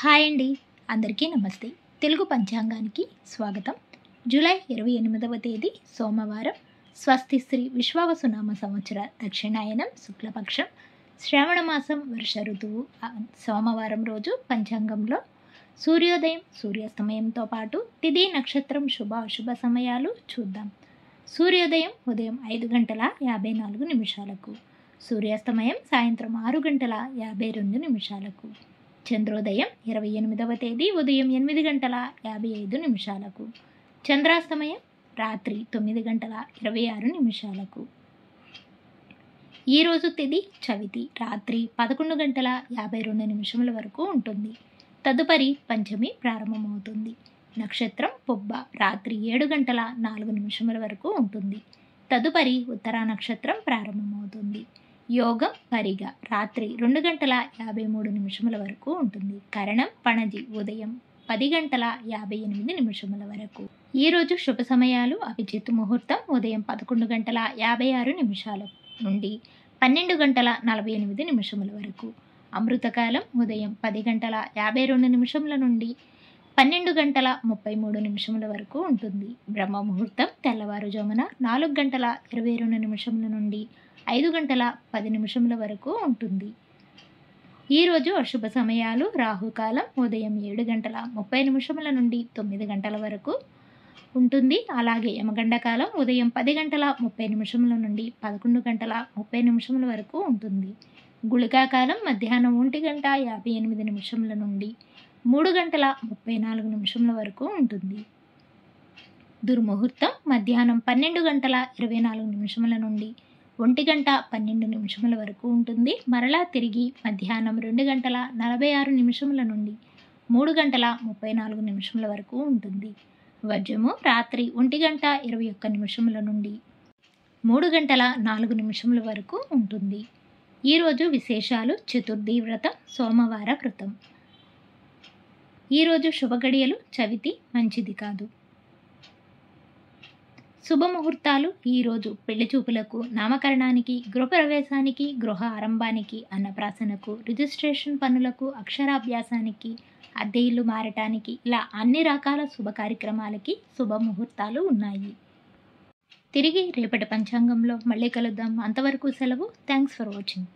Hi అండి, అందరికీ నమస్తే. తెలుగు పంచాంగానికి స్వాగతం. జూలై 28వ తేదీ సోమవారం. స్వస్తి శ్రీ విశ్వావసునామ సంవత్సర దక్షిణాయనం శుక్లపక్షం శ్రావణ మాసం వర్ష ఋతువు సోమవారం రోజు పంచాంగంలో సూర్యోదయం సూర్యాస్తమయంతో పాటు తిథి నక్షత్రం శుభ అశుభ సమయాలు చూద్దాం. సూర్యోదయం ఉదయం 5:54 సూర్యాస్తమయం సాయంత్రం 6:52. చంద్రోదయం 28వ తేదీ ఉదయం 8:55. చంద్రాస్తమయం రాత్రి 9:26. ఈరోజు తిథి చవితి రాత్రి 11:52 వరకు ఉంటుంది. తదుపరి పంచమి ప్రారంభమవుతుంది. నక్షత్రం పొబ్బ రాత్రి 7:04 వరకు ఉంటుంది. తదుపరి ఉత్తరా నక్షత్రం ప్రారంభమవుతుంది. యోగం పరిగ రాత్రి 2:53 వరకు ఉంటుంది. కరణం పణజి ఉదయం 10:58 వరకు. ఈరోజు శుభ సమయాలు అభిజిత్ ముహూర్తం ఉదయం 11:56 నుండి 12:48 వరకు. అమృతకాలం ఉదయం 10:52 నుండి 12:33 వరకు ఉంటుంది. బ్రహ్మ ముహూర్తం తెల్లవారుజామున 4:22 నుండి 5:10 వరకు ఉంటుంది. ఈరోజు అశుభ సమయాలు రాహుకాలం ఉదయం 7:30 నుండి 9 వరకు ఉంటుంది. అలాగే యమగండ కాలం ఉదయం 10:30 నుండి 11:30 వరకు ఉంటుంది. గుళికా కాలం మధ్యాహ్నం 1:58 నుండి 3:34 వరకు ఉంటుంది. దుర్ముహూర్తం మధ్యాహ్నం 12:24 నుండి 1:12 వరకు ఉంటుంది. మరలా తిరిగి మధ్యాహ్నం 2:46 నుండి 3:34 వరకు ఉంటుంది. వర్జము రాత్రి 1:21 నుండి 3:04 వరకు ఉంటుంది. ఈరోజు విశేషాలు చతుర్థి వ్రతం సోమవార వ్రతం. ఈరోజు శుభగడియలు చవితి మంచిది కాదు. శుభముహూర్తాలు ఈరోజు పెళ్లి చూపులకు, నామకరణానికి, గృహప్రవేశానికి, గృహ ఆరంభానికి, అన్నప్రాసనకు, రిజిస్ట్రేషన్ పనులకు, అక్షరాభ్యాసానికి, అద్దె ఇల్లు మారటానికి, ఇలా అన్ని రకాల శుభ కార్యక్రమాలకి శుభముహూర్తాలు ఉన్నాయి. తిరిగి రేపటి పంచాంగంలో మళ్ళీ కలుద్దాం. అంతవరకు సెలవు. Thanks for watching.